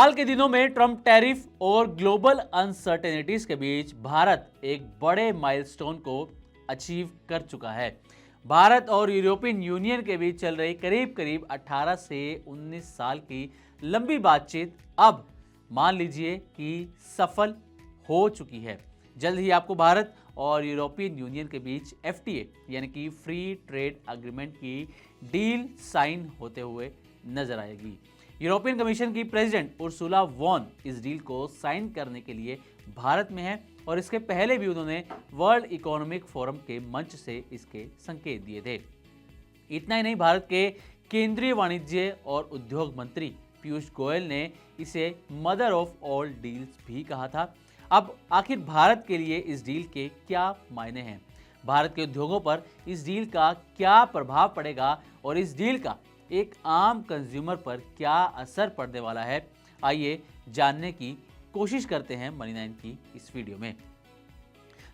फिलहाल के दिनों में ट्रंप टैरिफ और ग्लोबल अनसर्टेनिटीज के बीच भारत एक बड़े माइलस्टोन को अचीव कर चुका है। भारत और यूरोपियन यूनियन के बीच चल रही करीब करीब 18 से 19 साल की लंबी बातचीत अब मान लीजिए कि सफल हो चुकी है। जल्द ही आपको भारत और यूरोपियन यूनियन के बीच एफटीए यानी कि फ्री ट्रेड एग्रीमेंट की डील साइन होते हुए नजर आएगी। यूरोपियन कमीशन की प्रेसिडेंट उर्सुला वॉन इस डील को साइन करने के लिए भारत में है और इसके पहले भी उन्होंने वर्ल्ड इकोनॉमिक फोरम के मंच से इसके संकेत दिए थे। इतना ही नहीं, भारत के केंद्रीय वाणिज्य और उद्योग मंत्री पीयूष गोयल ने इसे मदर ऑफ ऑल डील्स भी कहा था। अब आखिर भारत के लिए इस डील के क्या मायने हैं, भारत के उद्योगों पर इस डील का क्या प्रभाव पड़ेगा और इस डील का एक आम कंज्यूमर पर क्या असर पड़ने वाला है, आइए जानने की कोशिश करते हैं मनी 9 की इस वीडियो में।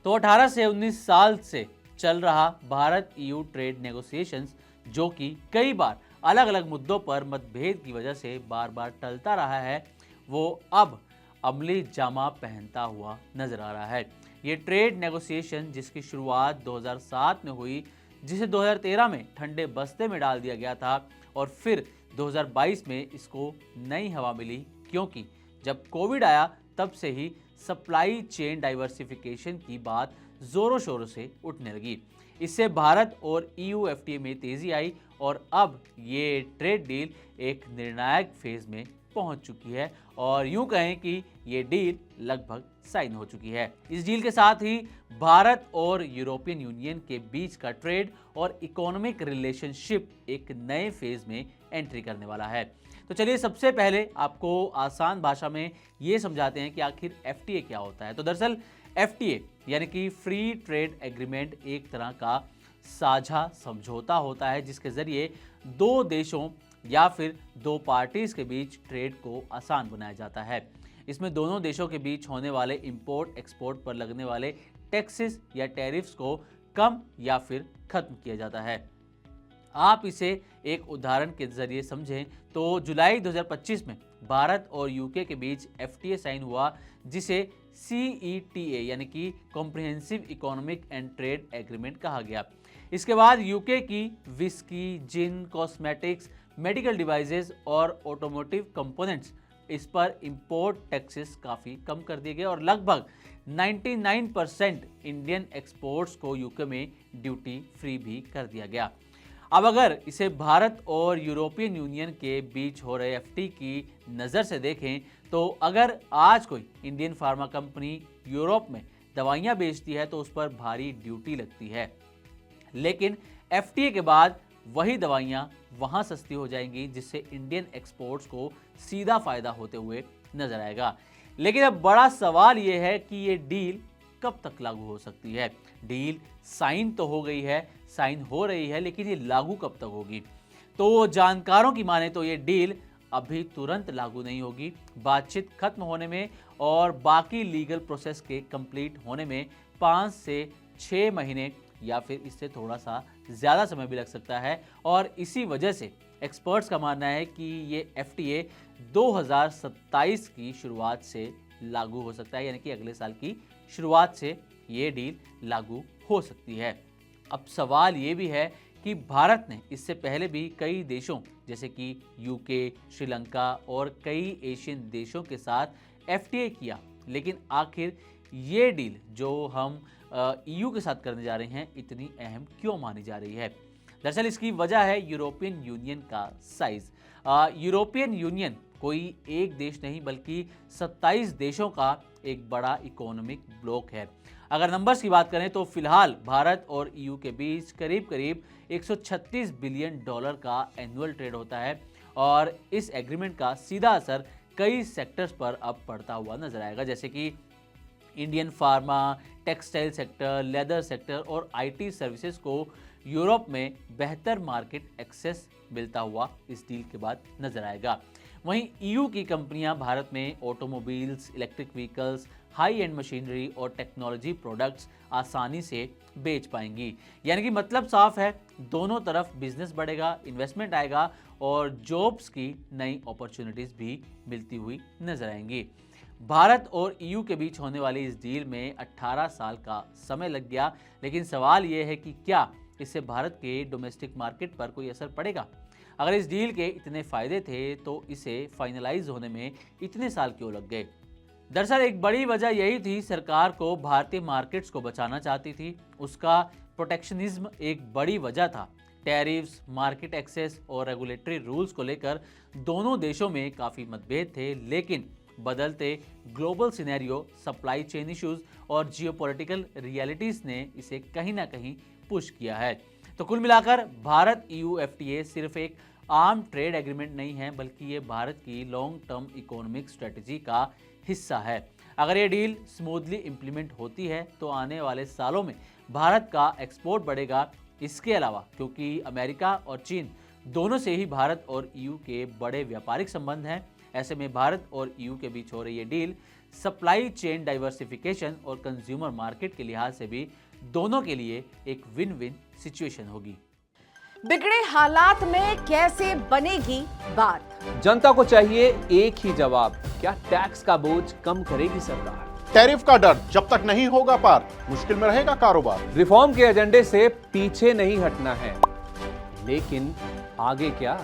तो 18 से 19 साल से चल रहा भारत ईयू ट्रेड नेगोशिएशंस, जो कि कई बार अलग अलग मुद्दों पर मतभेद की वजह से बार बार टलता रहा है, वो अब अमली जामा पहनता हुआ नजर आ रहा है। ये ट्रेड नेगोशिएशन जिसकी शुरुआत 2007 में हुई, जिसे 2013 में ठंडे बस्ते में डाल दिया गया था और फिर 2022 में इसको नई हवा मिली, क्योंकि जब कोविड आया तब से ही सप्लाई चेन डाइवर्सिफिकेशन की बात जोरों शोरों से उठने लगी। इससे भारत और ईयू एफटीए में तेजी आई और अब ये ट्रेड डील एक निर्णायक फेज में पहुंच चुकी है और यूं कहें कि ये डील लगभग साइन हो चुकी है। इस डील के साथ ही भारत और यूरोपियन यूनियन के बीच का ट्रेड और इकोनॉमिक रिलेशनशिप एक नए फेज में एंट्री करने वाला है। तो चलिए सबसे पहले आपको आसान भाषा में ये समझाते हैं कि आखिर एफटीए क्या होता है। तो दरअसल एफटीए यानी कि फ्री ट्रेड एग्रीमेंट एक तरह का साझा समझौता होता है जिसके जरिए दो देशों या फिर दो पार्टीज के बीच ट्रेड को आसान बनाया जाता है। इसमें दोनों देशों के बीच होने वाले इंपोर्ट एक्सपोर्ट पर लगने वाले टैक्सेस या टैरिफ्स को कम या फिर खत्म किया जाता है। आप इसे एक उदाहरण के जरिए समझें तो जुलाई 2025 में भारत और यूके के बीच एफटीए साइन हुआ, जिसे सीईटीए यानी कि comprehensive economic and trade agreement कहा गया। इसके बाद यूके की विस्की, जिन, कॉस्मेटिक्स, मेडिकल डिवाइसेस और ऑटोमोटिव कंपोनेंट्स, इस पर इंपोर्ट टैक्सेस काफ़ी कम कर दिए गए और लगभग 99% इंडियन एक्सपोर्ट्स को यूके में ड्यूटी फ्री भी कर दिया गया। अब अगर इसे भारत और यूरोपियन यूनियन के बीच हो रहे एफटी की नज़र से देखें तो अगर आज कोई इंडियन फार्मा कंपनी यूरोप में दवाइयाँ बेचती है तो उस पर भारी ड्यूटी लगती है, लेकिन एफटीए के बाद वही दवाइयाँ वहाँ सस्ती हो जाएंगी, जिससे इंडियन एक्सपोर्ट्स को सीधा फायदा होते हुए नजर आएगा। लेकिन अब बड़ा सवाल ये है कि ये डील कब तक लागू हो सकती है। डील साइन तो हो गई है, साइन हो रही है, लेकिन ये लागू कब तक होगी। तो जानकारों की माने तो ये डील अभी तुरंत लागू नहीं होगी। बातचीत खत्म होने में और बाकी लीगल प्रोसेस के कंप्लीट होने में 5 से 6 महीने या फिर इससे थोड़ा सा ज़्यादा समय भी लग सकता है और इसी वजह से एक्सपर्ट्स का मानना है कि ये एफटीए 2027 की शुरुआत से लागू हो सकता है, यानी कि अगले साल की शुरुआत से ये डील लागू हो सकती है। अब सवाल ये भी है कि भारत ने इससे पहले भी कई देशों जैसे कि यूके, श्रीलंका और कई एशियन देशों के साथ एफटीए किया, लेकिन आखिर ये डील जो हम ईयू के साथ करने जा रहे हैं इतनी अहम क्यों मानी जा रही है। दरअसल इसकी वजह है यूरोपियन यूनियन का साइज। यूरोपियन यूनियन कोई एक देश नहीं बल्कि 27 देशों का एक बड़ा इकोनॉमिक ब्लॉक है। अगर नंबर्स की बात करें तो फिलहाल भारत और ईयू के बीच करीब करीब 136 बिलियन डॉलर का एनुअल ट्रेड होता है और इस एग्रीमेंट का सीधा असर कई सेक्टर्स पर अब पड़ता हुआ नजर आएगा, जैसे कि Indian pharma, textile sector, leather sector और आईटी सर्विसेज को यूरोप में बेहतर मार्केट एक्सेस मिलता हुआ इस डील के बाद नजर आएगा। वहीं ईयू की कंपनियां भारत में automobiles, electric vehicles, high and machinery और टेक्नोलॉजी प्रोडक्ट्स आसानी से बेच पाएंगी। यानी कि मतलब साफ है, दोनों तरफ बिजनेस बढ़ेगा, इन्वेस्टमेंट आएगा और जॉब्स की नई अपॉर्चुनिटीज भी मिलती हुई नजर आएंगी। भारत और ईयू के बीच होने वाली इस डील में 18 साल का समय लग गया, लेकिन सवाल यह है कि क्या इससे भारत के डोमेस्टिक मार्केट पर कोई असर पड़ेगा? अगर इस डील के इतने फायदे थे तो इसे फाइनलाइज होने में इतने साल क्यों लग गए? दरअसल एक बड़ी वजह यही थी, सरकार को भारतीय मार्केट्स को बचाना चाहती थी। उसका प्रोटेक्शनिज्म एक बड़ी वजह था। टैरिफ्स, मार्केट एक्सेस और रेगुलेटरी रूल्स को लेकर दोनों देशों में काफ़ी मतभेद थे, लेकिन बदलते global scenario, supply chain issues और जियोपॉलिटिकल रियलिटीज़ ने इसे कहीं ना कहीं पुश किया है। तो कुल मिलाकर भारत ईयू एफटीए सिर्फ एक आम ट्रेड एग्रीमेंट नहीं है, बल्कि ये भारत की लॉन्ग टर्म इकोनॉमिक स्ट्रेटजी का हिस्सा है। अगर ये डील स्मूथली इंप्लीमेंट होती है तो आने वाले सालों में भारत का एक्सपोर्ट बढ़ेगा। इसके अलावा क्योंकि अमेरिका और चीन दोनों से ही भारत और ईयू के बड़े व्यापारिक संबंध हैं, ऐसे में भारत और ईयू के बीच हो रही ये डील सप्लाई चेन डाइवर्सिफिकेशन और कंज्यूमर मार्केट के लिहाज से भी दोनों के लिए एक विन विन सिचुएशन होगी। बिगड़े हालात में कैसे बनेगी बात? जनता को चाहिए एक ही जवाब, क्या टैक्स का बोझ कम करेगी सरकार? टैरिफ का डर जब तक नहीं होगा पार, मुश्किल में रहेगा कारोबार। रिफॉर्म के एजेंडे से पीछे नहीं हटना है, लेकिन आगे क्या?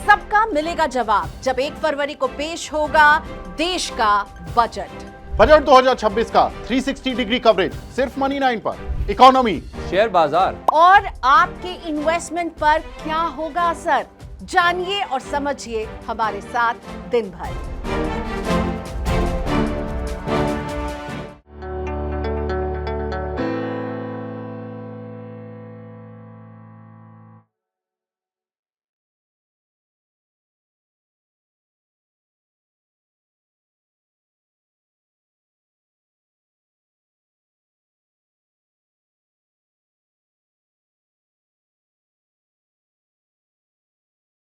सबका मिलेगा जवाब जब 1 फरवरी को पेश होगा देश का बजट। बजट 2026 का 360 डिग्री कवरेज सिर्फ मनी 9 पर। इकोनॉमी, शेयर बाजार और आपके इन्वेस्टमेंट पर क्या होगा असर, जानिए और समझिए हमारे साथ दिन भर।